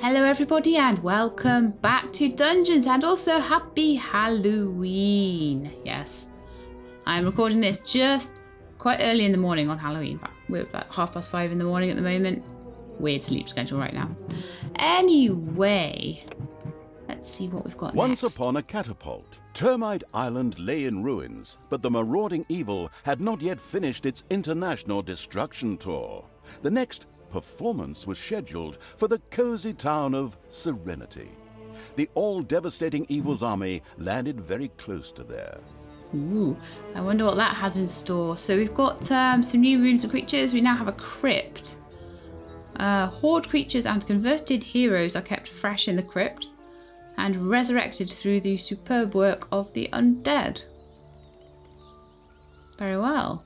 Hello everybody and welcome back to Dungeons and also happy Halloween. Yes, I'm recording this just quite early in the morning on Halloween. We're about 5:30 in the morning at the moment. Weird sleep schedule right now. Anyway, let's see what we've got Once next. upon a catapult, Termite Island lay in ruins, but the marauding evil had not yet finished its international destruction tour. The next performance was scheduled for the cozy town of Serenity. The all-devastating evil's army landed very close to there. Ooh, I wonder what that has in store. So we've got some new rooms and creatures. We now have a crypt. Horde creatures and converted heroes are kept fresh in the crypt and resurrected through the superb work of the undead. Very well.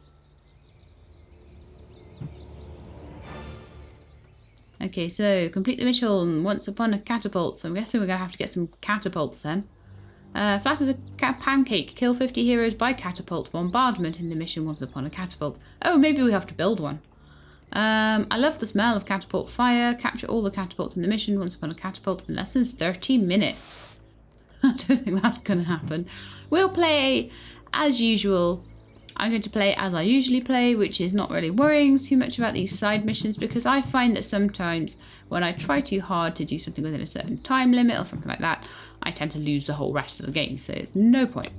Okay, so complete the mission once upon a catapult. So I'm guessing we're going to have to get some catapults then. Flat as a pancake. Kill 50 heroes by catapult bombardment in the mission once upon a catapult. Oh, maybe we have to build one. I love the smell of catapult fire. Capture all the catapults in the mission once upon a catapult in less than 30 minutes. I don't think that's going to happen. We'll play as usual. I'm going to play as I usually play, which is not really worrying too much about these side missions because I find that sometimes when I try too hard to do something within a certain time limit or something like that, I tend to lose the whole rest of the game, so it's no point.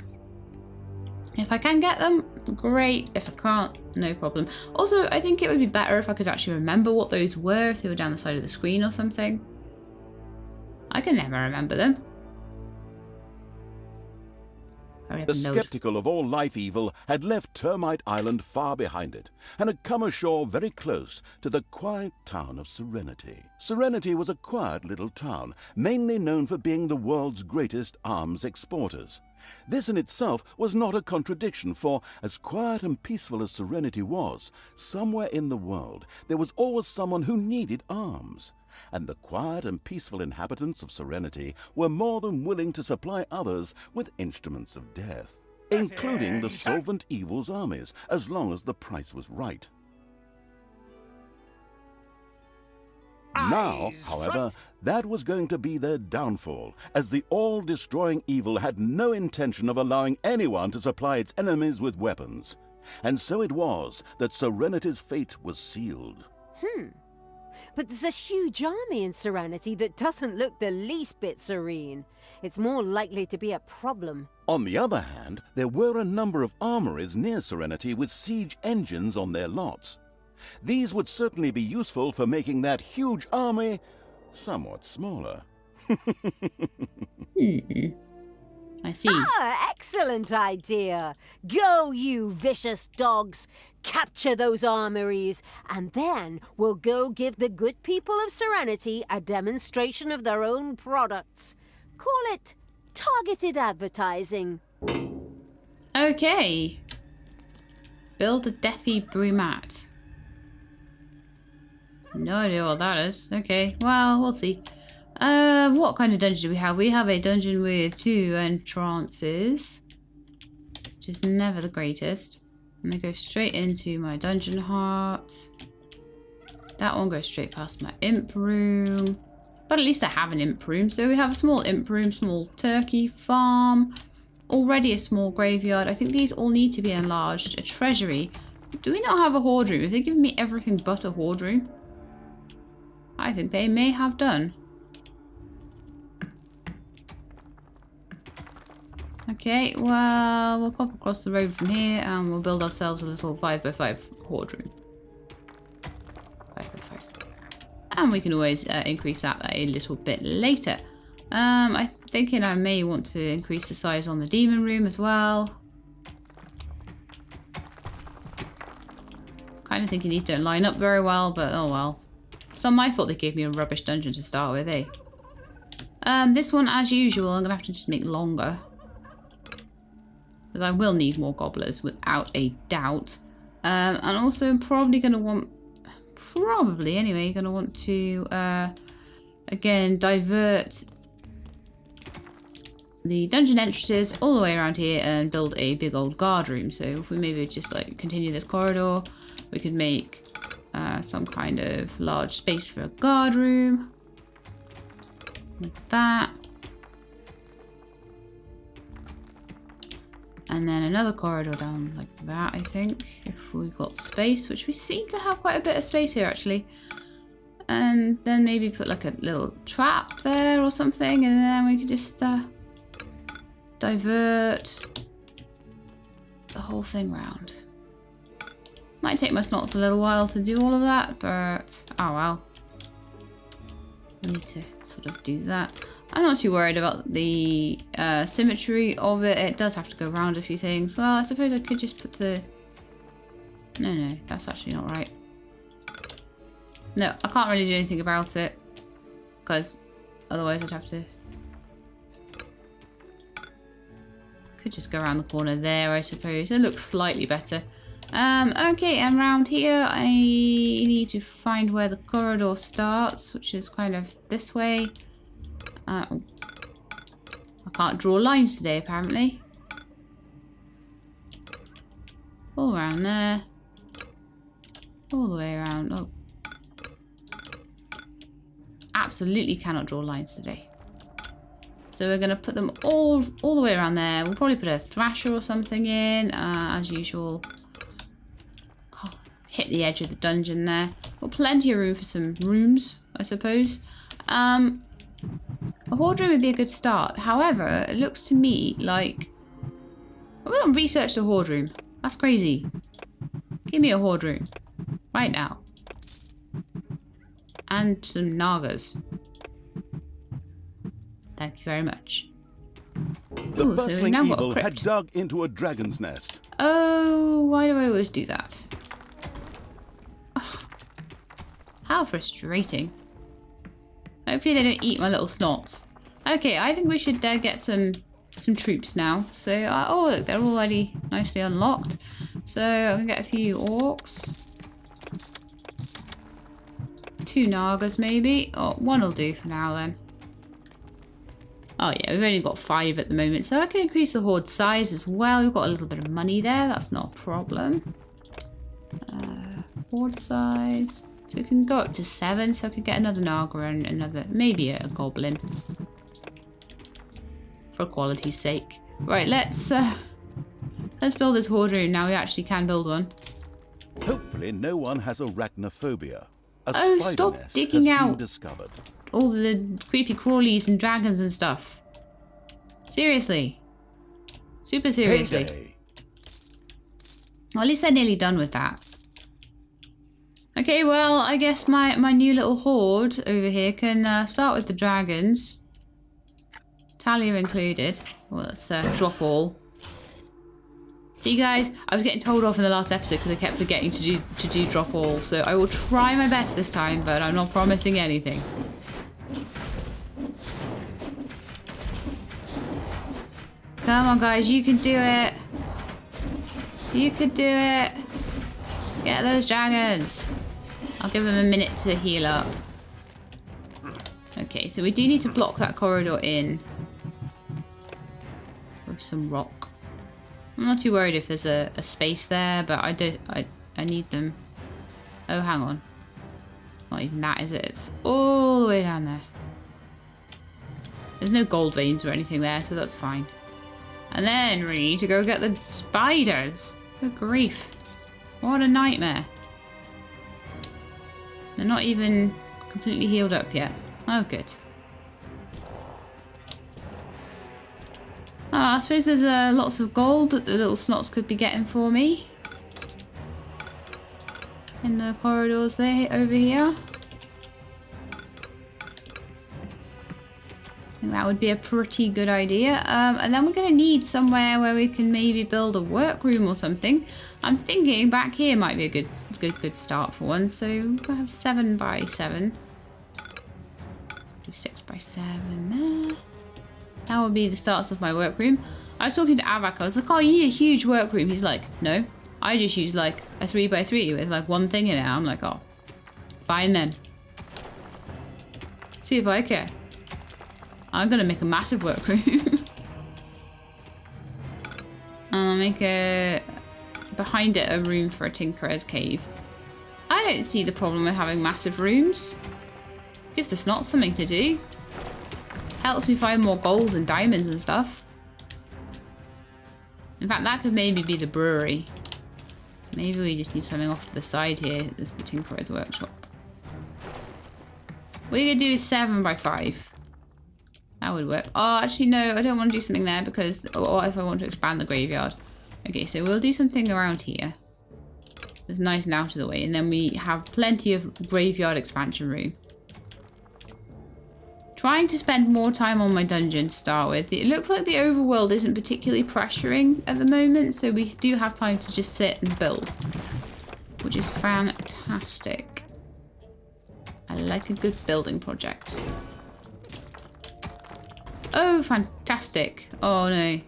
If I can get them, great. If I can't, no problem. Also, I think it would be better if I could actually remember what those were, if they were down the side of the screen or something. I can never remember them. The skeptical of all life evil had left Termite Island far behind it and had come ashore very close to the quiet town of Serenity. Serenity was a quiet little town, mainly known for being the world's greatest arms exporters. This in itself was not a contradiction, for as quiet and peaceful as Serenity was, somewhere in the world there was always someone who needed arms. And the quiet and peaceful inhabitants of Serenity were more than willing to supply others with instruments of death, including the solvent evil's armies, as long as the price was right. Now, however, that was going to be their downfall, as the all-destroying evil had no intention of allowing anyone to supply its enemies with weapons. And so it was that Serenity's fate was sealed. But there's a huge army in Serenity that doesn't look the least bit serene. It's more likely to be a problem. On the other hand, there were a number of armories near Serenity with siege engines on their lots. These would certainly be useful for making that huge army somewhat smaller. I see. Ah, excellent idea. Go, you vicious dogs. Capture those armories, and then we'll go give the good people of Serenity a demonstration of their own products. Call it targeted advertising. Okay. Build a Deathy Brumat. No idea what that is. Okay, well, we'll see. What kind of dungeon do we have? We have a dungeon with 2 entrances, which is never the greatest. And they go straight into my dungeon heart. That one goes straight past my imp room. But at least I have an imp room. So we have a small imp room, small turkey farm, already a small graveyard. I think these all need to be enlarged. A treasury. Do we not have a hoard room? Have they given me everything but a hoard room? I think they may have done. Okay, well, we'll pop across the road from here and we'll build ourselves a little 5x5 hoard room. 5x5. And we can always increase that a little bit later. I'm thinking I may want to increase the size on the demon room as well. Kind of thinking these don't line up very well, but oh well. It's not my fault they gave me a rubbish dungeon to start with, eh? This one, as usual, I'm going to have to just make longer. Because I will need more gobblers, without a doubt. And also I'm probably going to want... going to want to, again, divert the dungeon entrances all the way around here and build a big old guard room. So if we maybe just like continue this corridor, we could make some kind of large space for a guard room. Like that. And then another corridor down like that, I think. If we've got space, which we seem to have quite a bit of space here, actually. And then maybe put like a little trap there or something. And then we could just divert the whole thing round. Might take my snots a little while to do all of that, but oh well. We need to sort of do that. I'm not too worried about the symmetry of it. It does have to go around a few things. Well, I suppose I could just put the... No, that's actually not right. No, I can't really do anything about it. Because otherwise I'd have to... Could just go around the corner there, I suppose. It looks slightly better. Okay, and round here I need to find where the corridor starts, which is kind of this way. I can't draw lines today, apparently. All around there. All the way around. Oh. Absolutely cannot draw lines today. So we're going to put them all the way around there. We'll probably put a thrasher or something in, as usual. Hit the edge of the dungeon there. Got plenty of room for some rooms, I suppose. A horde room would be a good start. However, it looks to me like... We don't research the horde room. That's crazy. Give me a horde room. Right now. And some Nagas. Thank you very much. The bustling now evil had dug into a dragon's nest. Oh, why do I always do that? Ugh. How frustrating. Hopefully they don't eat my little snots. Okay, I think we should get some troops now. So, oh look, they're already nicely unlocked. So I'm gonna get a few orcs. 2 Nagas maybe. Oh, 1 will do for now then. Oh yeah, we've only got 5 at the moment, so I can increase the horde size as well. We've got a little bit of money there, that's not a problem. Horde size. So we can go up to 7, so I could get another Naga and another, maybe a goblin. For quality's sake. Right, let's build this horde room now. We actually can build one. Hopefully no one has arachnophobia. Oh, stop digging out all the creepy crawlies and dragons and stuff. Seriously. Super seriously. Heyday. Well, at least they're nearly done with that. Okay, well, I guess my new little horde over here can start with the dragons. Talia included. Well, let's drop all. See, guys, I was getting told off in the last episode because I kept forgetting to do drop all. So I will try my best this time, but I'm not promising anything. Come on, guys, you can do it. You could do it. Get those dragons. I'll give them a minute to heal up. Okay, so we do need to block that corridor in with some rock. I'm not too worried if there's a space there, but I need them. Oh, hang on. Not even that, is it? It's all the way down there. There's no gold veins or anything there, so that's fine. And then we need to go get the spiders. Good grief. What a nightmare. They're not even completely healed up yet. Oh, good. Oh, I suppose there's lots of gold that the little snots could be getting for me. In the corridors there, over here. I think that would be a pretty good idea. And then we're going to need somewhere where we can maybe build a workroom or something. I'm thinking back here might be a good start for one. So we'll have 7 by 7. Do 6 by 7 there. That would be the starts of my workroom. I was talking to Avak. I was like, oh, you need a huge workroom. He's like, no. I just use like a 3 by 3 with like one thing in it. I'm like, oh, fine then. See if I care. I'm gonna make a massive workroom. I'll make behind it a room for a tinkerer's cave. I don't see the problem with having massive rooms. Gives the snots something to do. helps me find more gold and diamonds and stuff. In fact, that could maybe be the brewery. Maybe we just need something off to the side here. There's the Tinkerer's Workshop. What you're going to do is 7 by 5. That would work. Oh, actually, no, I don't want to do something there because what if I want to expand the graveyard? Okay, so we'll do something around here. It's nice and out of the way. And then we have plenty of graveyard expansion room. Trying to spend more time on my dungeon to start with. It looks like the overworld isn't particularly pressuring at the moment, so we do have time to just sit and build, which is fantastic. I like a good building project. Oh, fantastic. Oh no,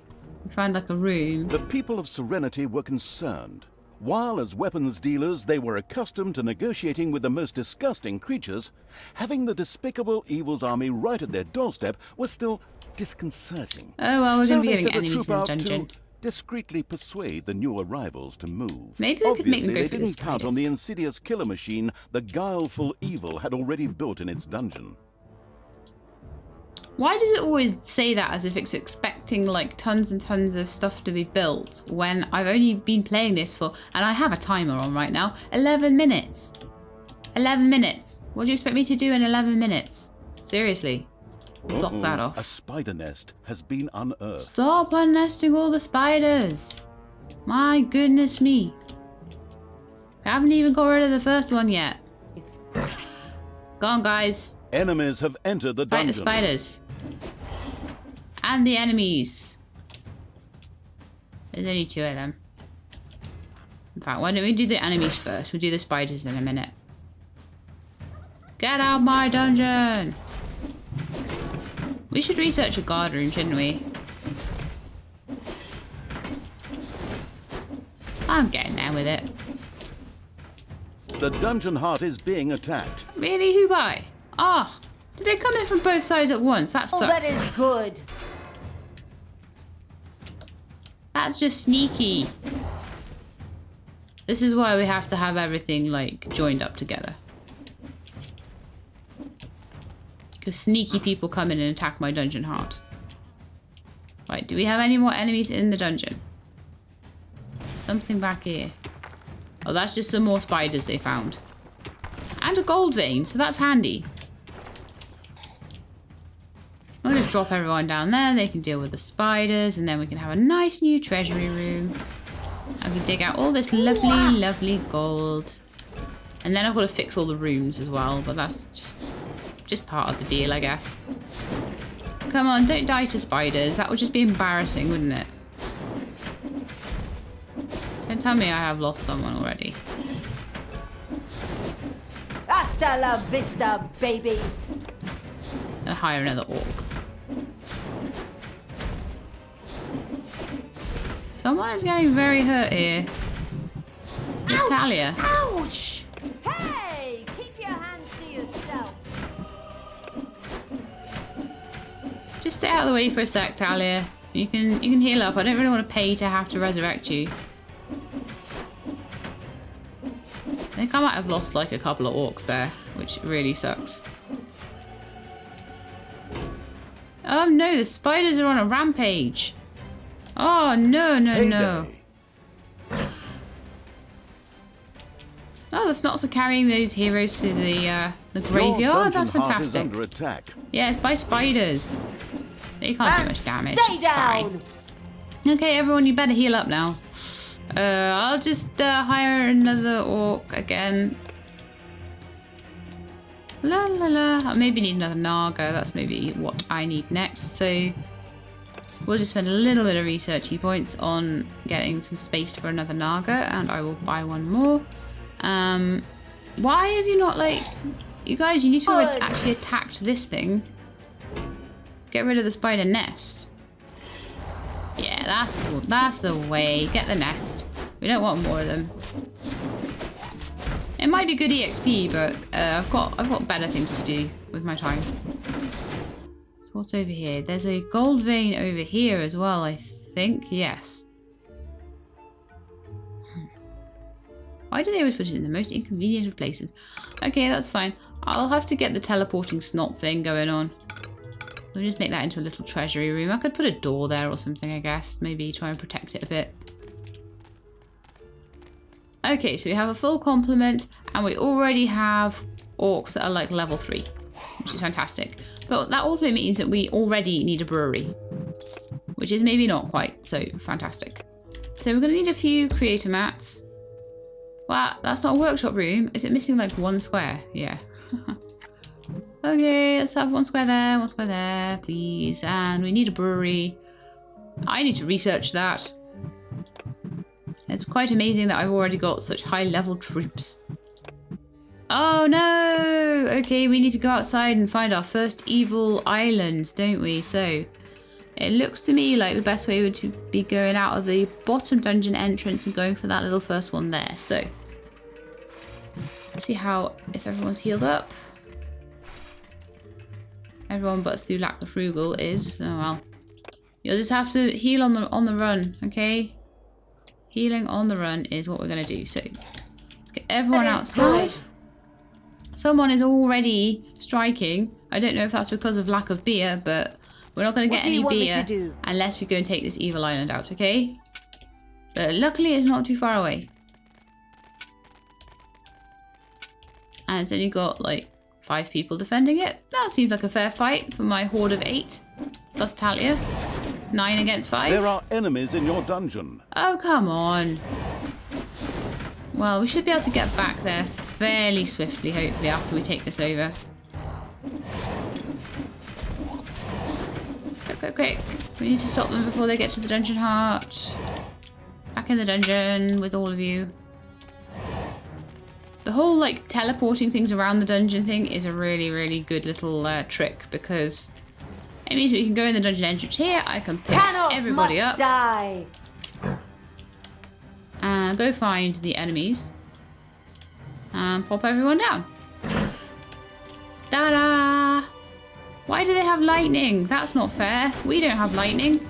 we found like a room. The people of Serenity were concerned. While as weapons dealers they were accustomed to negotiating with the most disgusting creatures, having the despicable Evil's army right at their doorstep was still disconcerting. Oh well, we're going to be So getting they enemies sent in a the troop out dungeon. to discreetly persuade the new arrivals to move. Maybe we could make them go Obviously, they through the didn't count on spiders. the insidious killer machine the guileful Evil had already built in its dungeon. Why does it always say that as if it's expecting like tons and tons of stuff to be built when I've only been playing this for, and I have a timer on right now, 11 minutes. 11 minutes. What do you expect me to do in 11 minutes? Seriously. Block that off. A spider nest has been unearthed. Stop unnesting all the spiders. My goodness me. I haven't even got rid of the first one yet. Go on, guys. Enemies have entered the Fight dungeon. the spiders. And the enemies. There's only 2 of them. In fact, why don't we do the enemies first? We'll do the spiders in a minute. Get out my dungeon! We should research a guard room, shouldn't we? I'm getting there with it. The dungeon heart is being attacked. Really? Who by? Ah! Did they come in from both sides at once? That sucks. Oh, that is good. That's just sneaky. This is why we have to have everything, like, joined up together. Because sneaky people come in and attack my dungeon heart. Right, do we have any more enemies in the dungeon? Something back here. Oh, that's just some more spiders they found. And a gold vein, so that's handy. I'm going to drop everyone down there. They can deal with the spiders, and then we can have a nice new treasury room. I can dig out all this lovely, lovely gold. And then I've got to fix all the rooms as well, but that's just part of the deal, I guess. Come on, don't die to spiders. That would just be embarrassing, wouldn't it? Don't tell me I have lost someone already. Hasta la vista, baby. And hire another orc. Someone is getting very hurt here. Natalia. Ouch! Hey, keep your hands to yourself. Just stay out of the way for a sec, Talia. You can heal up. I don't really want to pay to have to resurrect you. I think I might have lost like a couple of orcs there, which really sucks. Oh no, the spiders are on a rampage. Oh no, no, no. Oh, the snots are carrying those heroes to the graveyard. That's fantastic. Under attack. Yeah, it's by spiders. They can't do much damage. Stay It's down. fine. Okay, everyone, you better heal up now. I'll just hire another orc again. La la la. I maybe need another Naga. That's maybe what I need next. So we'll just spend a little bit of researchy points on getting some space for another Naga, and I will buy one more. Why have you not, like, you guys? You need to have actually attacked this thing. Get rid of the spider nest. Yeah, that's the way. Get the nest. We don't want more of them. It might be good EXP, but I've got better things to do with my time. So what's over here? There's a gold vein over here as well, I think. Yes. Why do they always put it in the most inconvenient of places? Okay, that's fine. I'll have to get the teleporting snot thing going on. We'll just make that into a little treasury room. I could put a door there or something, I guess. Maybe try and protect it a bit. Okay, so we have a full complement, and we already have orcs that are like level 3, which is fantastic. But that also means that we already need a brewery, which is maybe not quite so fantastic. So we're going to need a few creator mats. Wow, that's not a workshop room. Is it missing like 1 square? Yeah. Okay, let's have 1 square there, please. And we need a brewery. I need to research that. It's quite amazing that I've already got such high level troops. Oh no! Okay, we need to go outside and find our first evil island, don't we? So, it looks to me like the best way would be going out of the bottom dungeon entrance and going for that little first one there. So, let's see if everyone's healed up. Everyone but Thulak the Frugal is. Oh well. You'll just have to heal on the run, okay? Healing on the run is what we're going to do. So, let's get everyone outside. Someone is already striking. I don't know if that's because of lack of beer, but we're not going to get any beer unless we go and take this evil island out, okay? But luckily it's not too far away. And it's only got like 5 people defending it. That seems like a fair fight for my horde of 8 plus Talia. 9 against 5. There are enemies in your dungeon. Oh, come on. Well, we should be able to get back there fairly swiftly, hopefully, after we take this over. Quick, quick. We need to stop them before they get to the dungeon heart. Back in the dungeon with all of you. The whole, like, teleporting things around the dungeon thing is a really, really good little trick, because it means that you can go in the dungeon entrance here, I can pick everybody up. Die. And go find the enemies. And pop everyone down. Ta-da! Why do they have lightning? That's not fair. We don't have lightning.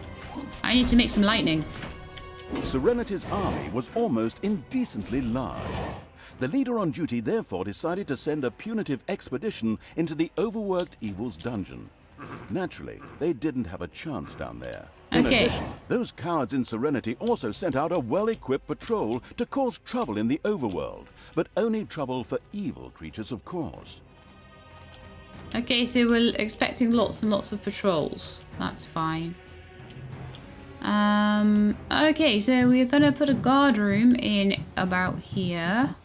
I need to make some lightning. Serenity's army was almost indecently large. The leader on duty therefore decided to send a punitive expedition into the overworked Evil's dungeon. Naturally, they didn't have a chance down there. In addition, those cowards in Serenity also sent out a well-equipped patrol to cause trouble in the overworld, but only trouble for evil creatures, of course. Okay, so we're expecting lots and lots of patrols. That's fine. Okay, so we're gonna put a guard room in about here.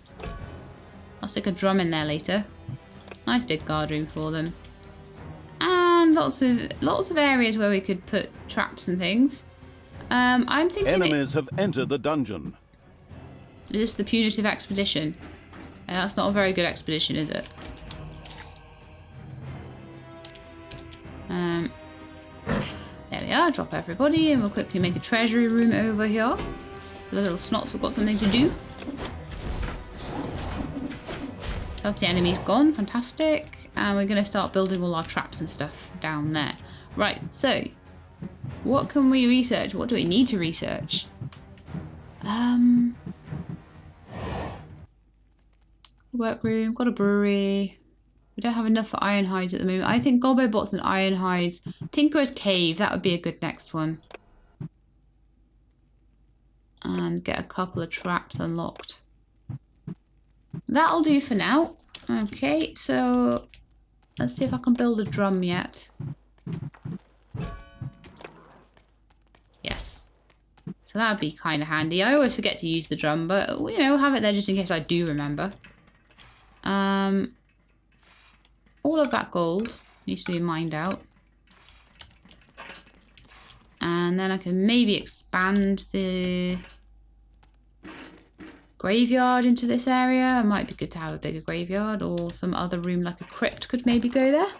I'll stick a drum in there later. Nice big guard room for them. And lots of areas where we could put traps and things. I'm thinking enemies have entered the dungeon. Is this the punitive expedition? That's not a very good expedition, is it? There we are. Drop everybody, and we'll quickly make a treasury room over here. So the little snots have got something to do. That's the enemy's gone. Fantastic. And we're going to start building all our traps and stuff down there. Right, so what can we research? What do we need to research? Workroom, got a brewery. We don't have enough for iron hides at the moment. I think Gobbo Bots and iron hides. Tinkerer's Cave, that would be a good next one. And get a couple of traps unlocked. That'll do for now. Okay, so let's see if I can build a drum yet. Yes. So that'd be kind of handy. I always forget to use the drum, but you know, have it there just in case I do remember. All of that gold needs to be mined out. And then I can maybe expand the graveyard into this area. It might be good to have a bigger graveyard, or some other room like a crypt could maybe go there.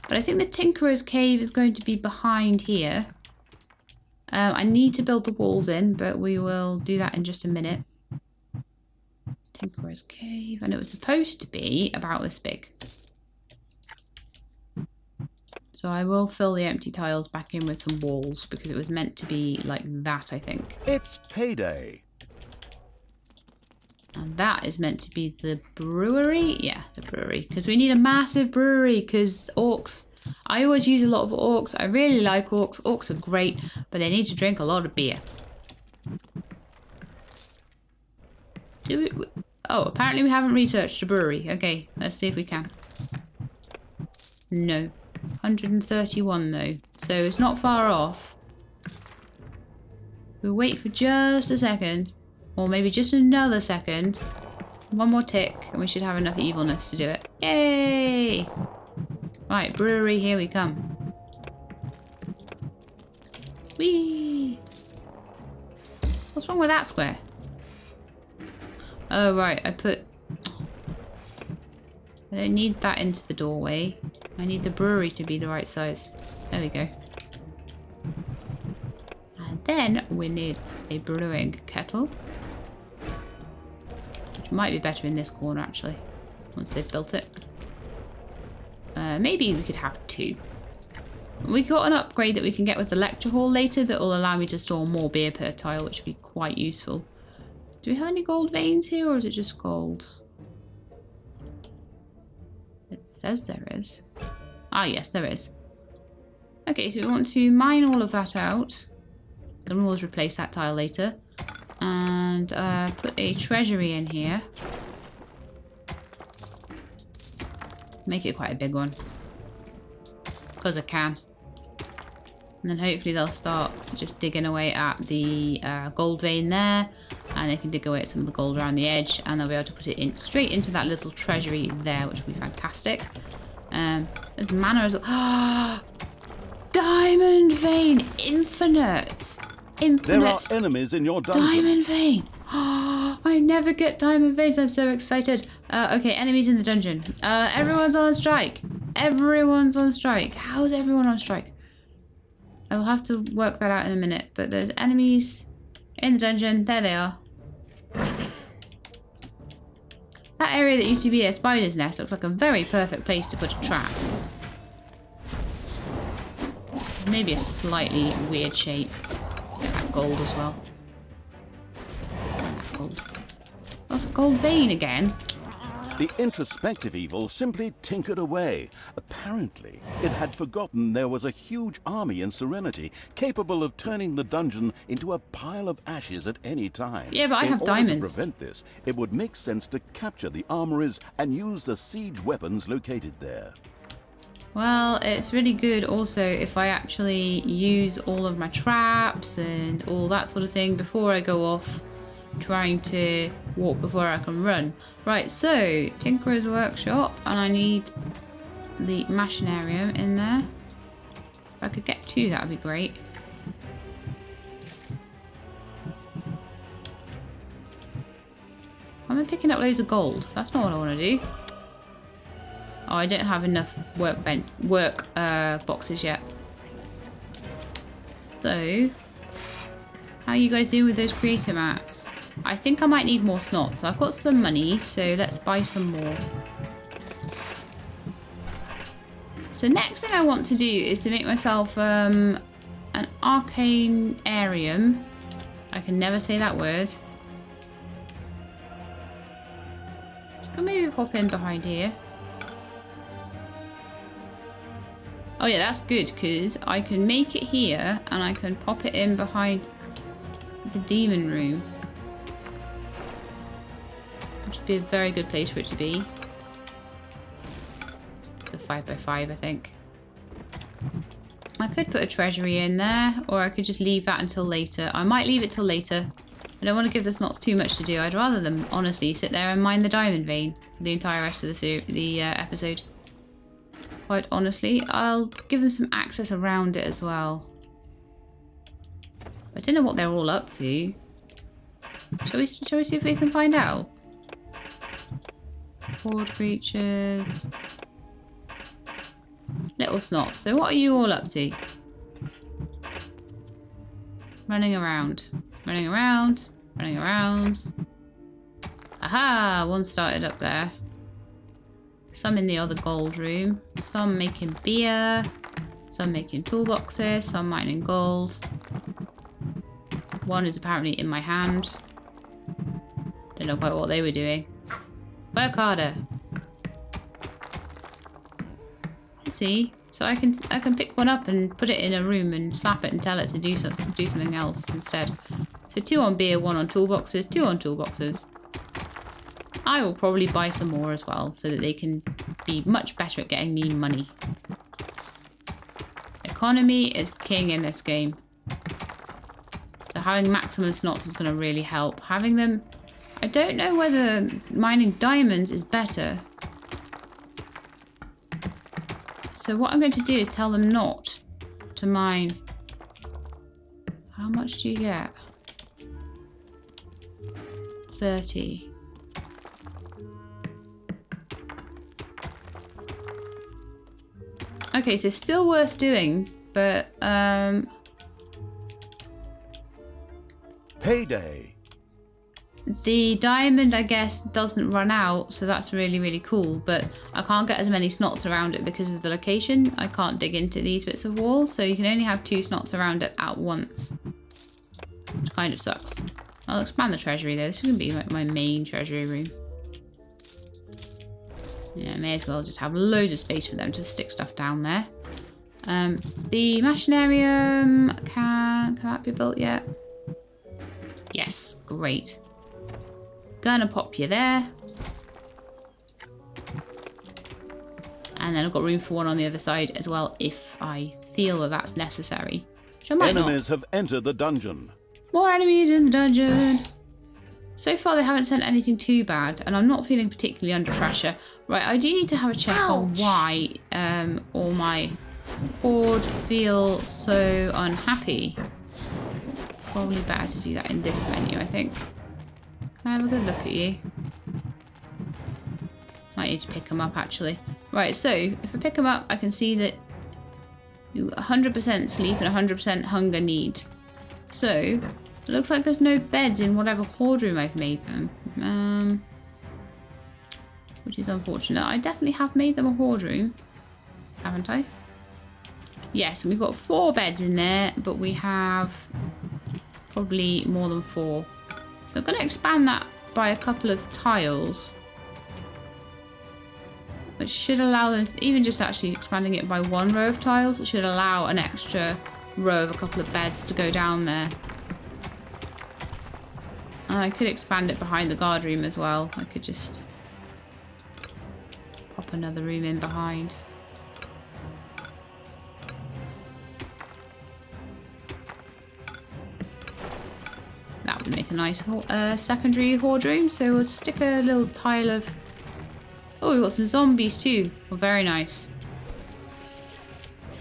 But I think the Tinkerer's Cave is going to be behind here. I need to build the walls in, but we will do that in just a minute. Tinkerer's Cave, and it was supposed to be about this big. So I will fill the empty tiles back in with some walls, because it was meant to be like that, I think. It's payday. And that is meant to be the brewery. Yeah, the brewery. Because we need a massive brewery, because orcs I always use a lot of orcs. I really like orcs. Orcs are great, but they need to drink a lot of beer. Oh, apparently we haven't researched a brewery. Okay, let's see if we can. No. 131 though, so it's not far off. We'll wait for just a second, or maybe just another second. One more tick, and we should have enough evilness to do it. Yay! Right, brewery, here we come. Whee! What's wrong with that square? Oh, right, I don't need that into the doorway. I need the brewery to be the right size. There we go. And then we need a brewing kettle. Which might be better in this corner, actually. Once they've built it. Maybe we could have 2. We got an upgrade that we can get with the lecture hall later that will allow me to store more beer per tile, which would be quite useful. Do we have any gold veins here, or is it just gold? It says there is. Ah, yes, there is. Okay, so we want to mine all of that out. Then we'll always replace that tile later. And put a treasury in here. Make it quite a big one. Because I can. And then hopefully they'll start just digging away at the gold vein there. And they can dig away at some of the gold around the edge. And they'll be able to put it in straight into that little treasury there, which will be fantastic. There's mana as well. Diamond vein! Infinite! Infinite! There are enemies in your dungeon. Diamond vein! I never get diamond veins. I'm so excited. Okay, enemies in the dungeon. Everyone's on strike. Everyone's on strike. How is everyone on strike? I will have to work that out in a minute. But there's enemies in the dungeon. There they are. That area that used to be a spider's nest looks like a very perfect place to put a trap. Maybe a slightly weird shape. That gold as well. That gold. Oh, it's a gold vein again. The introspective evil simply tinkered away. Apparently, it had forgotten there was a huge army in Serenity capable of turning the dungeon into a pile of ashes at any time. Yeah, but I have diamonds. To prevent this, it would make sense to capture the armories and use the siege weapons located there. Well, it's really good also if I actually use all of my traps and all that sort of thing before I go off trying to walk before I can run. Right, so Tinkerer's Workshop, and I need the machinarium in there. If I could get 2, that would be great. I'm picking up loads of gold. That's not what I want to do. Oh, I don't have enough work boxes yet. So, how are you guys doing with those creator mats? I think I might need more snots. So I've got some money, so let's buy some more. So next thing I want to do is to make myself an arcanarium. I can never say that word. I can maybe pop in behind here. Oh yeah, that's good, because I can make it here and I can pop it in behind the demon room. Which would be a very good place for it to be. The 5x5, I think. I could put a treasury in there, or I could just leave that until later. I might leave it till later. I don't want to give the snots too much to do. I'd rather them honestly sit there and mine the diamond vein for the entire rest of the episode. Quite honestly, I'll give them some access around it as well. I don't know what they're all up to. Shall we see if we can find out? Horde creatures. Little snots. So what are you all up to? Running around. Running around. Running around. Aha! One started up there. Some in the other gold room. Some making beer. Some making toolboxes. Some mining gold. One is apparently in my hand. Don't know quite what they were doing. Work harder. I see. So I can pick one up and put it in a room and slap it and tell it to do something else instead. So 2 on beer, 1 on toolboxes, 2 on toolboxes. I will probably buy some more as well so that they can be much better at getting me money. Economy is king in this game. So having maximum snots is going to really help. Having them... I don't know whether mining diamonds is better. So what I'm going to do is tell them not to mine. How much do you get? 30. Okay, so still worth doing, but Payday. the diamond, I guess, doesn't run out, so that's really, really cool. But I can't get as many snots around it because of the location. I can't dig into these bits of wall, so you can only have 2 snots around it at once. Which kind of sucks. I'll expand the treasury though. This is going to be like my main treasury room. Yeah, may as well just have loads of space for them to stick stuff down there. The machinarium, can that be built yet? Yes, great. Gonna pop you there. And then I've got room for one on the other side as well if I feel that that's necessary. Which I might not. Enemies have entered the dungeon. More enemies in the dungeon. So far they haven't sent anything too bad and I'm not feeling particularly under pressure. Right, I do need to have a check on why all my horde feel so unhappy. Probably better to do that in this menu, I think. Can I have a good look at you? Might need to pick them up actually. Right, so if I pick them up I can see that you 100% sleep and 100% hunger need. So, it looks like there's no beds in whatever horde room I've made them. Which is unfortunate. I definitely have made them a horde room, haven't I? Yes, and we've got 4 beds in there, but we have probably more than 4. So I'm going to expand that by a couple of tiles. Which should allow them, even just actually expanding it by 1 row of tiles, it should allow an extra row of a couple of beds to go down there. And I could expand it behind the guard room as well. I could just pop another room in behind. That would make a nice secondary horde room. So we'll stick a little tile of... Oh, we've got some zombies too. Oh, very nice.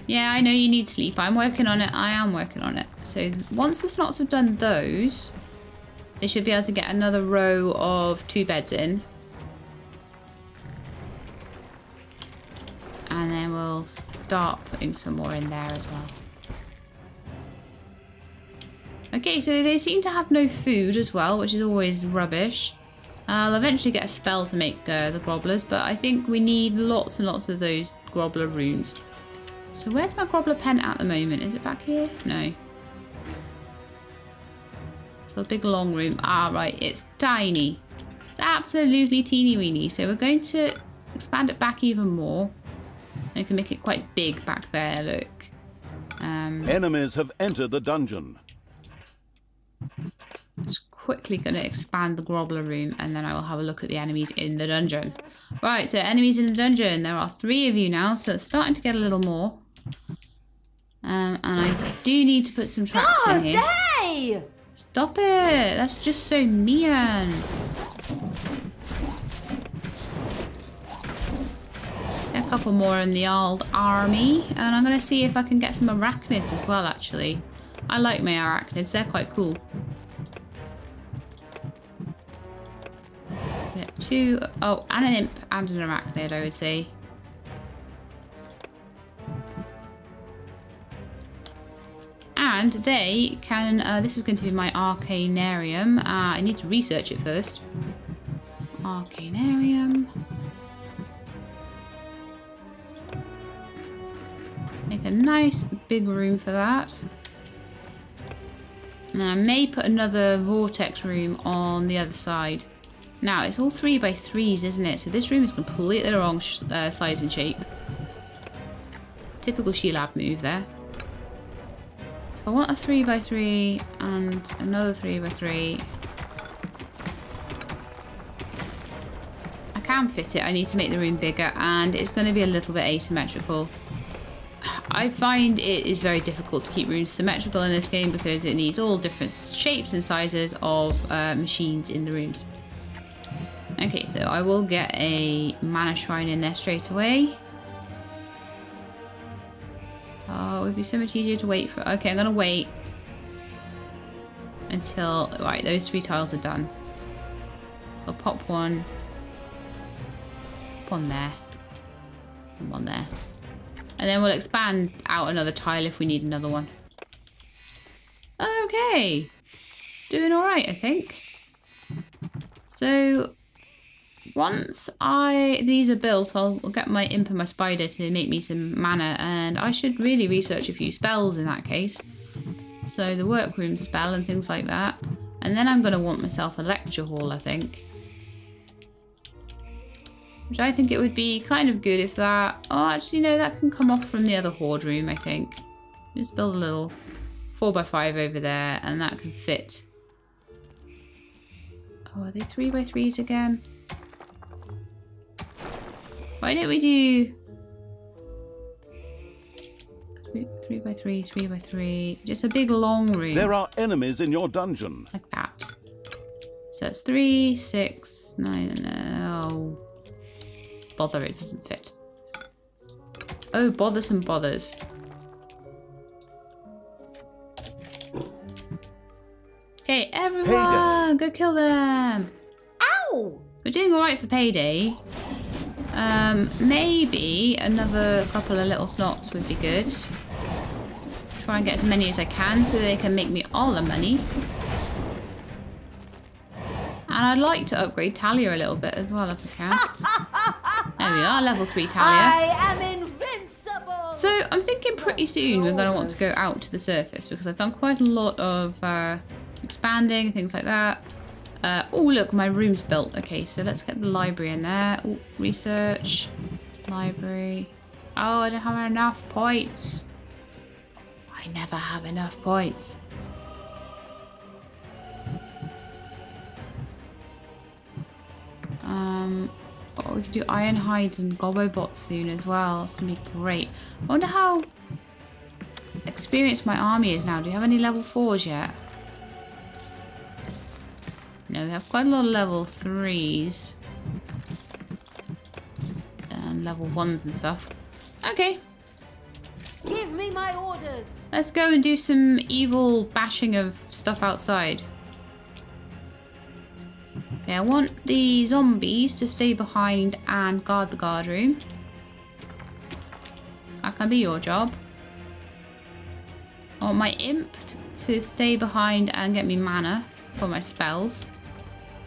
Yeah, I know you need sleep. I'm working on it. I am working on it. So once the snots have done those, they should be able to get another row of 2 beds in. And then we'll start putting some more in there as well. Okay, so they seem to have no food as well, which is always rubbish. I'll eventually get a spell to make the grobblers, but I think we need lots and lots of those grobbler rooms. So where's my grobbler pen at the moment? Is it back here? No. So a big long room. Ah, right, it's tiny. It's absolutely teeny weeny. So we're going to expand it back even more. I can make it quite big back there, look. Enemies have entered the dungeon. Just quickly going to expand the grobbler room and then I will have a look at the enemies in the dungeon. Right, so enemies in the dungeon. There are 3 of you now, so it's starting to get a little more. And I do need to put some traps in here. They! Stop it! That's just so mean. A couple more in the old army. And I'm going to see if I can get some arachnids as well, actually. I like my arachnids. They're quite cool. Get 2... Oh, and an imp and an arachnid, I would say. And they can... this is going to be my arcanarium. I need to research it first. Arcanarium. Make a nice big room for that. And I may put another vortex room on the other side. Now, it's all 3x3s, isn't it? So this room is completely the wrong size and shape. Typical Shelab move there. So I want a 3x3 and another 3x3. I can fit it. I need to make the room bigger, and it's going to be a little bit asymmetrical. I find it is very difficult to keep rooms symmetrical in this game because it needs all different shapes and sizes of machines in the rooms. Okay, so I will get a mana shrine in there straight away. Oh, it would be so much easier to wait for... Okay, I'm going to wait until... Right, those 3 tiles are done. I'll pop one. Pop one there. And one there. And then we'll expand out another tile if we need another one. Okay. Doing alright, I think. So... Once these are built, I'll get my imp and my spider to make me some mana, and I should really research a few spells in that case. So the workroom spell and things like that. And then I'm going to want myself a lecture hall, I think. Which I think it would be kind of good if that... Oh, actually no, that can come off from the other hoard room, I think. Just build a little 4x5 over there, and that can fit. Oh, are they 3x3s again? Why don't we do 3x3, 3x3, just a big long room. There are enemies in your dungeon. Like that. So it's 3, 6, 9, oh. Bother, it doesn't fit. Oh, bothersome bothers. Okay, everyone, go kill them. Ow! We're doing alright for payday. Maybe another couple of little slots would be good. Try and get as many as I can so they can make me all the money. And I'd like to upgrade Talia a little bit as well if I can. There we are, level 3 Talia. I am invincible! So I'm thinking pretty soon we're going to want to go out to the surface because I've done quite a lot of expanding, things like that. Oh, look, my room's built. Okay, so let's get the library in there. Oh, research. Library. Oh, I don't have enough points. I never have enough points. Oh, we can do iron hides and gobbo bots soon as well. It's going to be great. I wonder how experienced my army is now. Do you have any level 4s yet? No, we have quite a lot of level 3s. And level 1s and stuff. Okay. Give me my orders. Let's go and do some evil bashing of stuff outside. Okay, I want the zombies to stay behind and guard the guard room. That can be your job. I want my imp to stay behind and get me mana for my spells.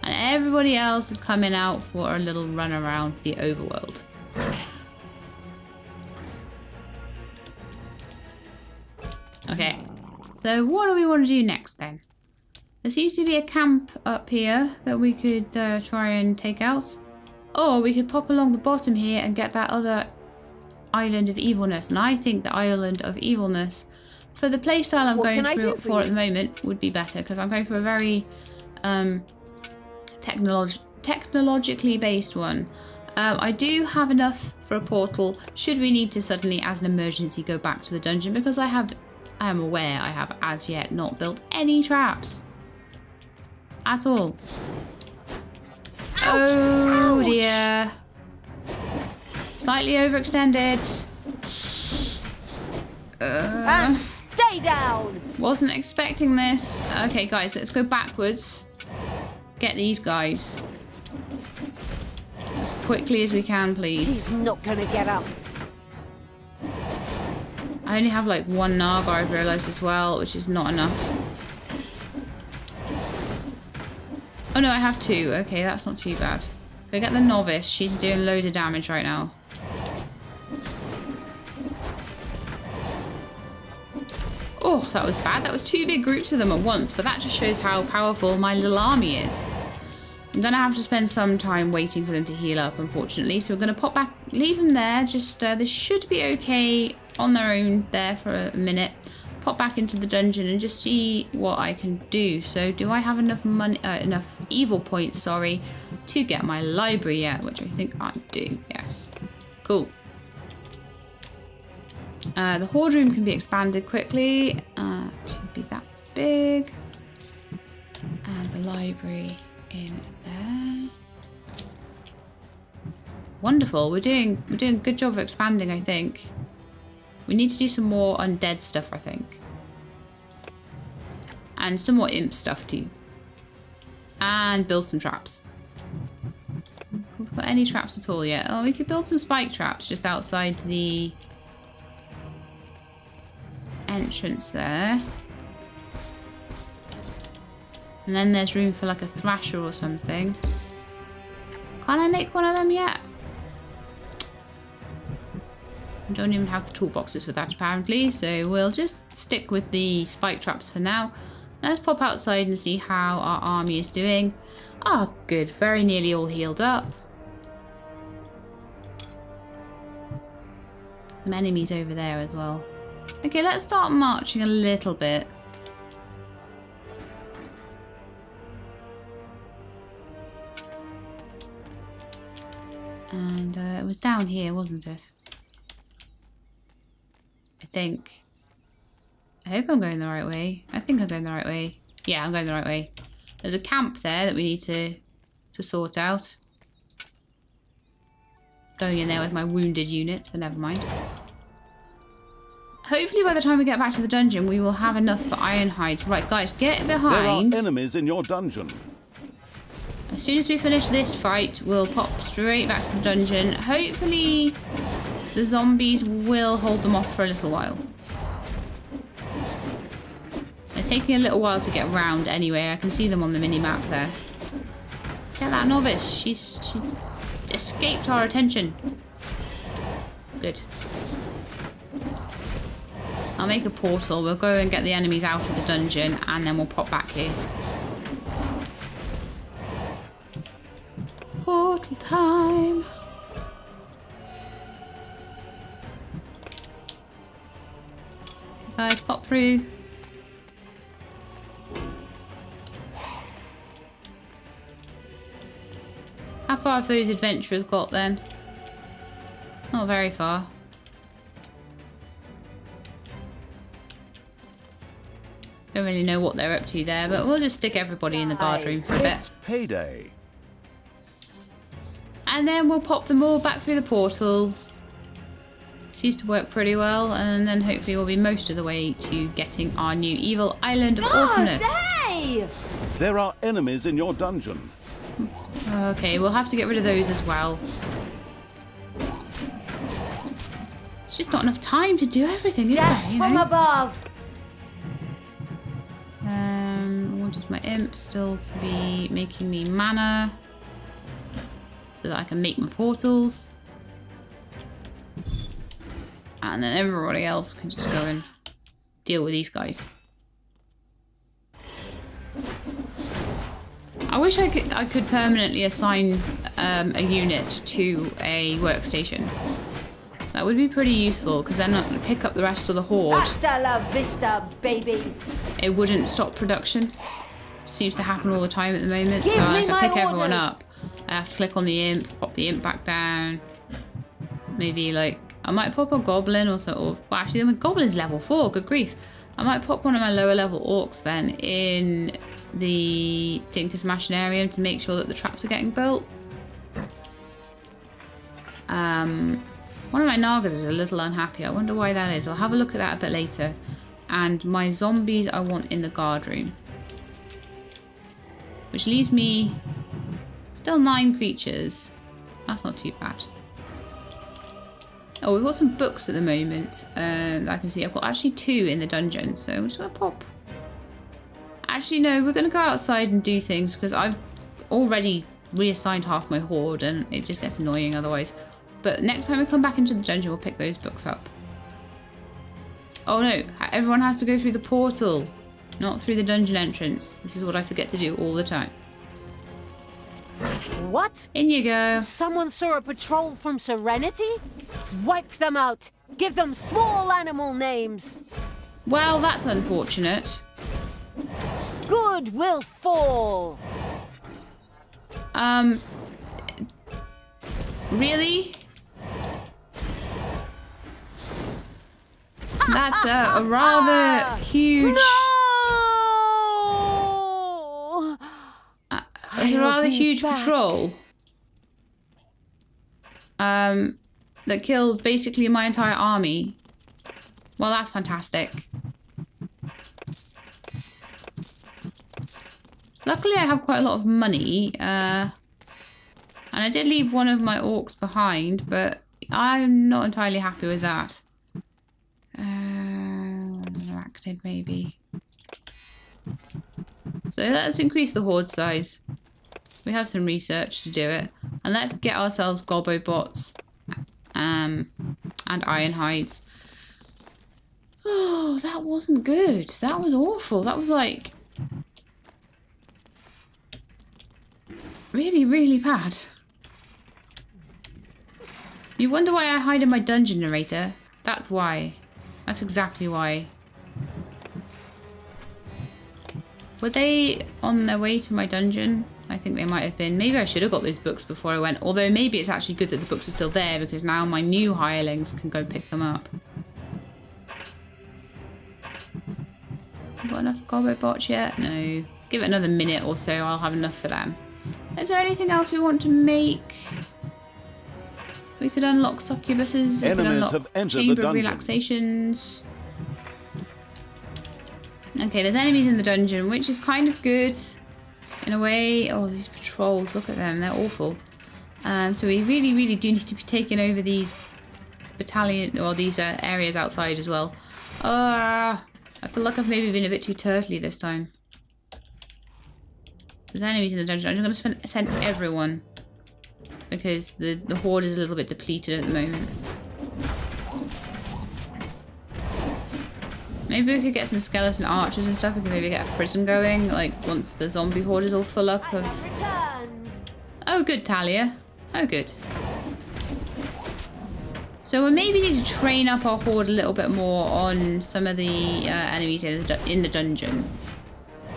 And everybody else is coming out for a little run around the overworld. Okay, so what do we want to do next then? There seems to be a camp up here that we could try and take out. Or we could pop along the bottom here and get that other Island of Evilness. And I think the Island of Evilness, for the playstyle I'm going for at the moment, would be better. Because I'm going for a very technologically based one. I do have enough for a portal should we need to suddenly, as an emergency, go back to the dungeon. Because I am aware I have as yet not built any traps. At all. Ouch, oh ouch. Dear. Slightly overextended. And stay down! Wasn't expecting this. Okay, guys, let's go backwards. Get these guys. As quickly as we can, please. He's not gonna get up. I only have like one Naga, I've realised as well, which is not enough. Oh no, I have 2. Okay, that's not too bad. Go get the novice. She's doing loads of damage right now. Oh, that was bad. That was 2 big groups of them at once, but that just shows how powerful my little army is. I'm going to have to spend some time waiting for them to heal up, unfortunately. So we're going to pop back, leave them there. Just, this should be okay on their own there for a minute. Pop back into the dungeon and just see what I can do. So do I have enough money, enough evil points, sorry, to get my library yet? Which I think I do, yes. Cool. The hoard room can be expanded quickly to be that big. And the library in there. Wonderful. We're doing a good job of expanding, I think. We need to do some more undead stuff, I think. And some more imp stuff too. And build some traps. Have we got any traps at all yet? Oh, we could build some spike traps just outside the entrance there. And then there's room for like a thrasher or something. Can't I make one of them yet? I don't even have the toolboxes for that apparently, so we'll just stick with the spike traps for now. Let's pop outside and see how our army is doing. Ah, oh, good. Very nearly all healed up. Some enemies over there as well. Okay, let's start marching a little bit. And it was down here, wasn't it? I think. I hope I'm going the right way. I think I'm going the right way. Yeah, I'm going the right way. There's a camp there that we need to sort out. Going in there with my wounded units, but never mind. Hopefully by the time we get back to the dungeon, we will have enough for iron hides. Right, guys, get behind. There are enemies in your dungeon. As soon as we finish this fight, we'll pop straight back to the dungeon. Hopefully the zombies will hold them off for a little while. They're taking a little while to get round anyway. I can see them on the mini-map there. Get that novice. She's escaped our attention. Good. I'll make a portal. We'll go and get the enemies out of the dungeon and then we'll pop back here. Portal time. Guys, pop through. How far have those adventurers got then? Not very far. Don't really know what they're up to there, but we'll just stick everybody in the guard room for a bit. It's payday. And then we'll pop them all back through the portal. Seems to work pretty well, and then hopefully we'll be most of the way to getting our new evil island of awesomeness. There are enemies in your dungeon. Okay, we'll have to get rid of those as well. It's just not enough time to do everything, is there? You know? From above. I wanted my imp still to be making me mana so that I can make my portals. And then everybody else can just go and deal with these guys. I wish I could permanently assign a unit to a workstation. That would be pretty useful because then I can pick up the rest of the horde. Hasta la vista, baby. It wouldn't stop production. Seems to happen all the time at the moment. So I can pick everyone up. I have to click on the imp, pop the imp back down. Maybe like I might pop a goblin or so. Or well, actually, my goblin's level 4. Good grief! I might pop one of my lower level orcs then in the Tinker's Machinarium to make sure that the traps are getting built. One of my Nagas is a little unhappy. I wonder why that is. I'll have a look at that a bit later. And my zombies I want in the guard room. Which leaves me still 9 creatures. That's not too bad. Oh, we've got some books at the moment. I can see I've got actually 2 in the dungeon. So I'm just going to pop. Actually, no, we're going to go outside and do things because I've already reassigned half my horde and it just gets annoying otherwise. But next time we come back into the dungeon, we'll pick those books up. Oh no, everyone has to go through the portal, not through the dungeon entrance. This is what I forget to do all the time. What? In you go. Someone saw a patrol from Serenity? Wipe them out. Give them small animal names. Well, that's unfortunate. Good will fall. Really? That's a rather huge... No! It's a rather huge patrol. That killed basically my entire army. Well, that's fantastic. Luckily, I have quite a lot of money. And I did leave one of my orcs behind, but I'm not entirely happy with that. Arachnid, maybe. So let's increase the horde size. We have some research to do it. And let's get ourselves gobbo bots and iron hides. Oh, that wasn't good. That was awful. That was like really, really bad. You wonder why I hide in my dungeon narrator? That's why. That's exactly why. Were they on their way to my dungeon? I think they might have been. Maybe I should have got those books before I went. Although maybe it's actually good that the books are still there because now my new hirelings can go pick them up. Got enough gobbo bots yet? No. Give it another minute or so. I'll have enough for them. Is there anything else we want to make? We could unlock succubuses. We could unlock chamber of relaxations. Okay, there's enemies in the dungeon, which is kind of good in a way. Oh, these patrols, look at them, they're awful. So we really, really do need to be taking over these battalion or these areas outside as well. I feel like I've maybe been a bit too turtly this time. There's enemies in the dungeon. I'm just going to send everyone because the horde is a little bit depleted at the moment. Maybe we could get some skeleton archers and stuff. We could maybe get a prison going, like once the zombie horde is all full up of... Oh, good, Talia. Oh, good. So we maybe need to train up our horde a little bit more on some of the enemies in the dungeon.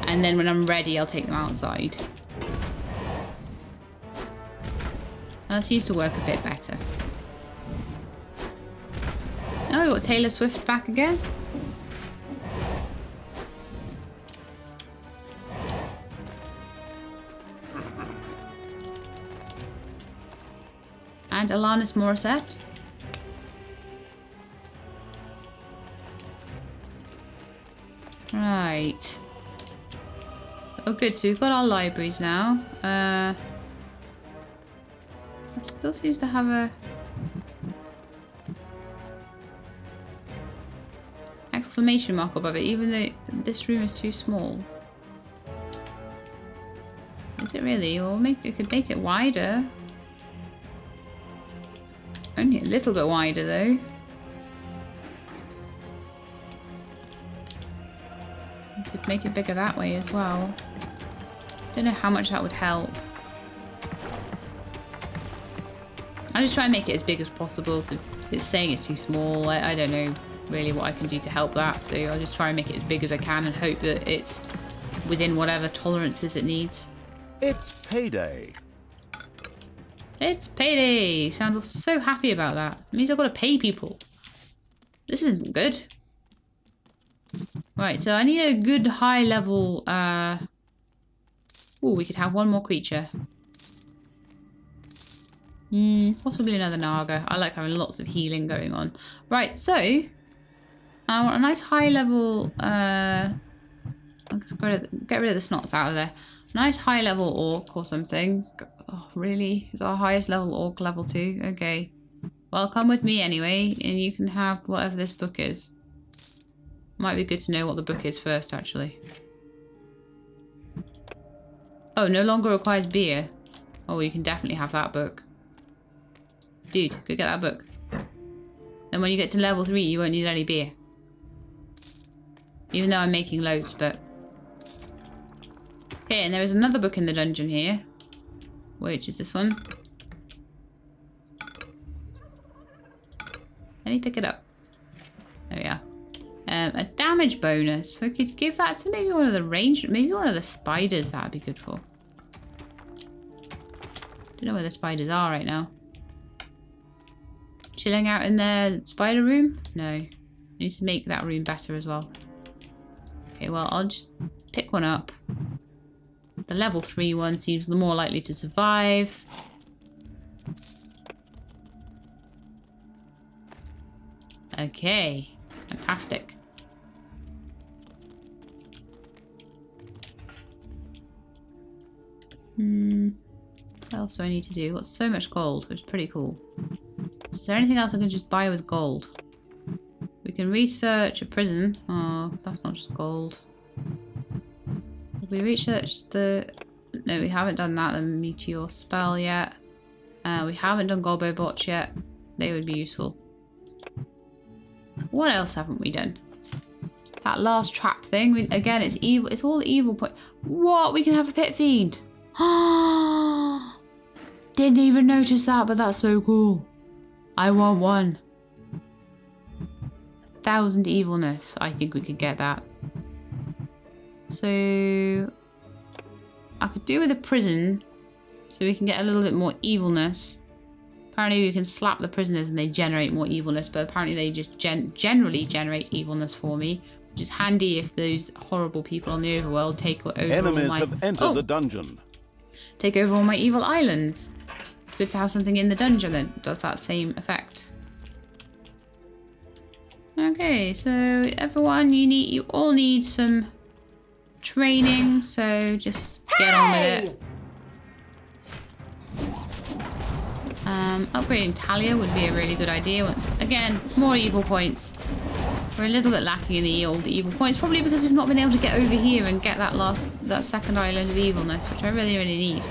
And then when I'm ready, I'll take them outside. That seems to work a bit better. Oh, we got Taylor Swift back again. And Alanis Morissette. Right. Oh good, so we've got our libraries now. It still seems to have a... exclamation mark above it, even though this room is too small. Is it really? Or it could make it wider. Only a little bit wider though. You could make it bigger that way as well. Don't know how much that would help. I'll just try and make it as big as possible. It's saying it's too small. I don't know really what I can do to help that. So I'll just try and make it as big as I can and hope that it's within whatever tolerances it needs. It's payday. It's payday! You sound so happy about that. It means I've got to pay people. This isn't good. Right, so I need a good high level... Oh, we could have one more creature. Possibly another Naga. I like having lots of healing going on. Right, so... I want a nice high level... get rid of the snots out of there. Nice high level orc or something. Oh, really? Is our highest level orc level 2? Okay. Well, come with me anyway, and you can have whatever this book is. Might be good to know what the book is first, actually. Oh, no longer requires beer. Oh, you can definitely have that book. Dude, go get that book. Then when you get to level 3, you won't need any beer. Even though I'm making loads, but... Okay, and there is another book in the dungeon here. Which is this one. Let me pick it up. There we are. A damage bonus. So I could give that to maybe one of the ranged, maybe one of the spiders. That would be good for. Don't know where the spiders are right now. Chilling out in their spider room? No. Need to make that room better as well. Okay, well, I'll just pick one up. The level 3 one seems the more likely to survive. Okay. Fantastic. What else do I need to do? Got so much gold, which is pretty cool. Is there anything else I can just buy with gold? We can research a prison. Oh, that's not just gold. Have we researched the... No, we haven't done that. The meteor spell yet. We haven't done Gobobots yet. They would be useful. What else haven't we done? That last trap thing. Again, it's evil. It's all evil point. What? We can have a pit fiend. Didn't even notice that, but that's so cool. I want one. 1,000 evilness. I think we could get that. So I could do with a prison so we can get a little bit more evilness. Apparently we can slap the prisoners and they generate more evilness, but apparently they just generally generate evilness for me, which is handy if those horrible people on the overworld take over Enemies all my... have entered the dungeon. Take over all my evil islands. Good to have something in the dungeon that does that same effect. Okay, so everyone, you all need some training, so just get on with it. Upgrading Talia would be a really good idea. Once again, more evil points. We're a little bit lacking in the old evil points, probably because we've not been able to get over here and get that second island of evilness, which I really, really need.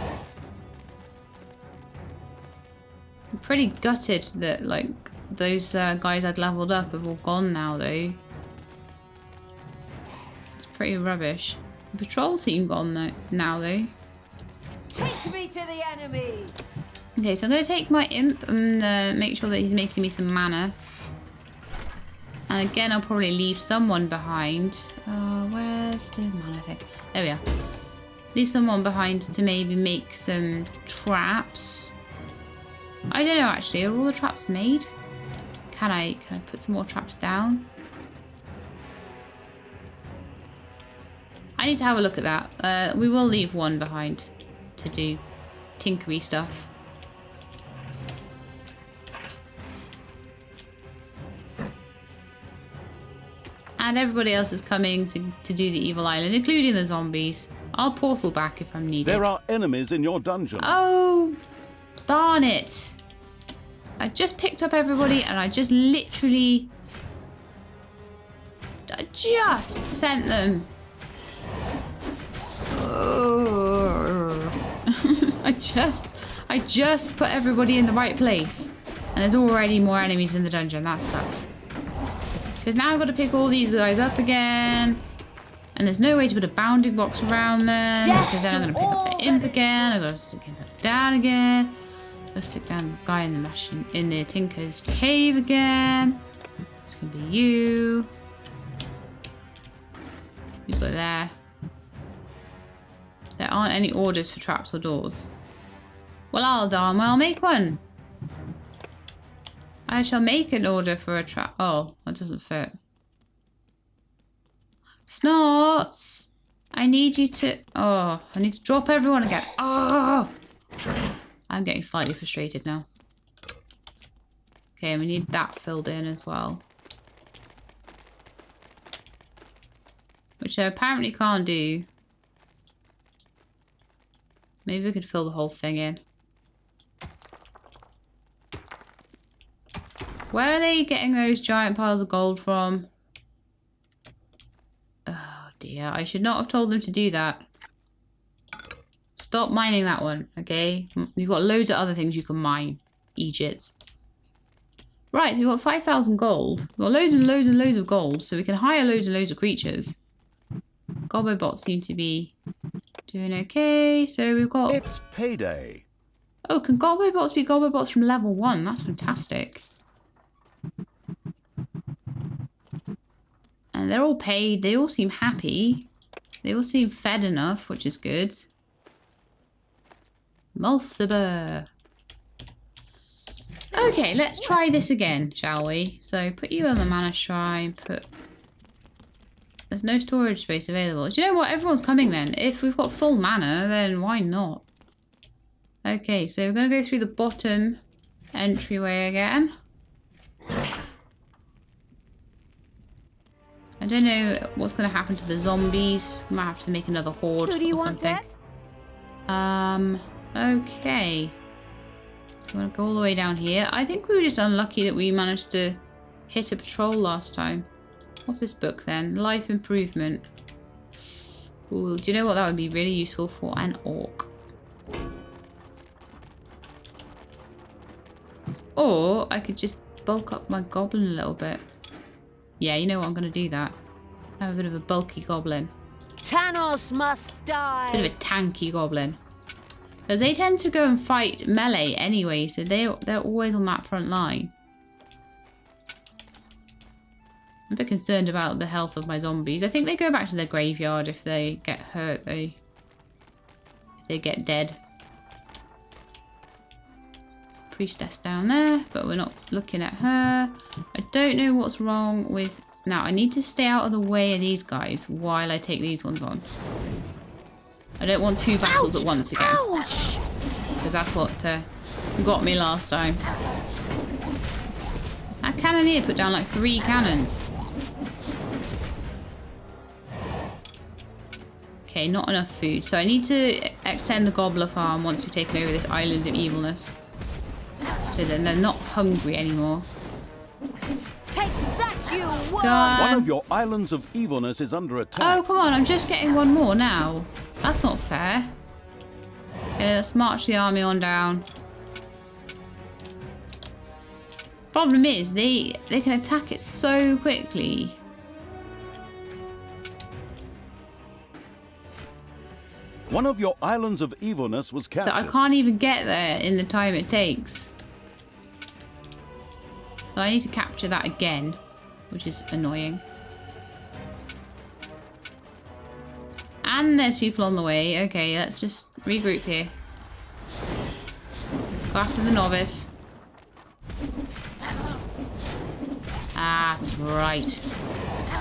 I'm pretty gutted that like those guys I'd leveled up have all gone now, though. It's pretty rubbish. The patrol team gone now, though. Take me to the enemy. Okay, so I'm going to take my imp and make sure that he's making me some mana. And again, I'll probably leave someone behind. Where's the mana thing? There we are. Leave someone behind to maybe make some traps. I don't know, actually. Are all the traps made? Can I put some more traps down? I need to have a look at that. We will leave one behind to do tinkery stuff. And everybody else is coming to do the evil island, including the zombies. I'll portal back if I'm needed. There are enemies in your dungeon. Oh, darn it. I just picked up everybody and I just literally... I just sent them. I just put everybody in the right place. And there's already more enemies in the dungeon. That sucks. Because now I've got to pick all these guys up again. And there's no way to put a bounding box around them. So then I'm going to pick up the imp again. I've got to stick him down again. Let's stick down the guy in the machine, in the Tinker's cave again. It's going to be you. You go there. There aren't any orders for traps or doors. Well, I'll darn well make one. I shall make an order for a trap. Oh, that doesn't fit. Snorts! I need you to... Oh, I need to drop everyone again. Oh! I'm getting slightly frustrated now. Okay, and we need that filled in as well. Which I apparently can't do. Maybe we could fill the whole thing in. Where are they getting those giant piles of gold from? Oh dear, I should not have told them to do that. Stop mining that one, okay? You've got loads of other things you can mine, Egypts. Right, so we've got 5,000 gold. We've got loads and loads and loads of gold, so we can hire loads and loads of creatures. Gobobots seem to be doing okay, so we've got... It's payday. Oh, can Gobobots be Gobobots from level 1? That's fantastic. And they're all paid. They all seem happy. They all seem fed enough, which is good. Mulciber. Okay, let's try this again, shall we? So put you on the mana shrine. There's no storage space available. Do you know what? Everyone's coming then. If we've got full mana, then why not? Okay, so we're going to go through the bottom entryway again. I don't know what's going to happen to the zombies. We might have to make another horde Who do you or want something. Okay. I'm going to go all the way down here. I think we were just unlucky that we managed to hit a patrol last time. What's this book then? Life Improvement. Ooh, do you know what that would be really useful for? An orc. Or I could just bulk up my goblin a little bit. Yeah, you know what? I'm going to do that. Have a bit of a bulky goblin. Thanos must die. Bit of a tanky goblin. Because they tend to go and fight melee anyway, so they're always on that front line. I'm a bit concerned about the health of my zombies. I think they go back to their graveyard if they get hurt. If they get dead. Priestess down there, but we're not looking at her. I don't know what's wrong with... Now, I need to stay out of the way of these guys while I take these ones on. I don't want two battles at once again. Ouch! Because that's what got me last time. That cannoneer put down like 3 cannons. Okay, not enough food. So I need to extend the gobbler farm once we've taken over this island of evilness. So then they're not hungry anymore. Take that, you Go on. One of your islands of evilness is under attack. Oh, come on. I'm just getting one more now. That's not fair. Okay, let's march the army on down. Problem is, they can attack it so quickly. One of your islands of evilness was captured. That I can't even get there in the time it takes. So I need to capture that again, which is annoying. And there's people on the way. Okay, let's just regroup here. Go after the novice. Ah, that's right.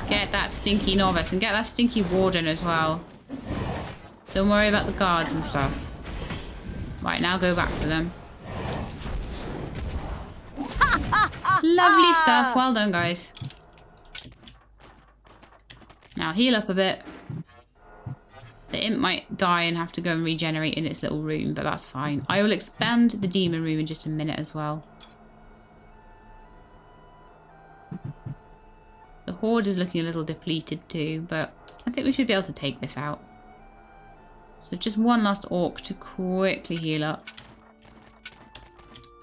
Get that stinky novice and get that stinky warden as well. Don't worry about the guards and stuff. Right, now go back to them. Lovely stuff. Well done, guys. Now heal up a bit. The imp might die and have to go and regenerate in its little room, but that's fine. I will expand the demon room in just a minute as well. The horde is looking a little depleted too, but I think we should be able to take this out. So just one last orc to quickly heal up.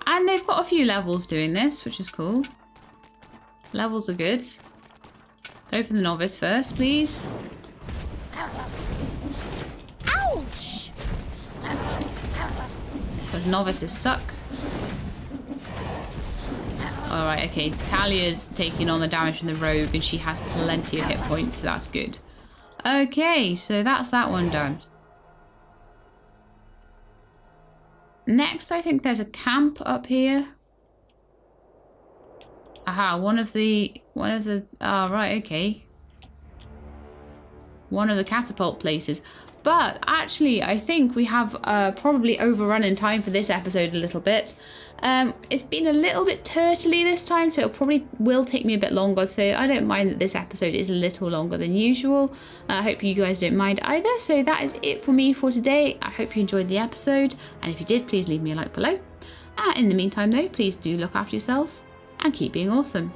And they've got a few levels doing this, which is cool. Levels are good. Go for the novice first, please. Ouch! Because novices suck. Alright, okay. Talia's taking on the damage from the rogue and she has plenty of hit points, so that's good. Okay, so that's that one done. Next, I think there's a camp up here. Aha, one of the, right, okay. One of the catapult places. But actually, I think we have probably overrun in time for this episode a little bit. It's been a little bit turtly this time, so it probably will take me a bit longer. So I don't mind that this episode is a little longer than usual. I hope you guys don't mind either. So that is it for me for today. I hope you enjoyed the episode. And if you did, please leave me a like below. In the meantime, though, please do look after yourselves and keep being awesome.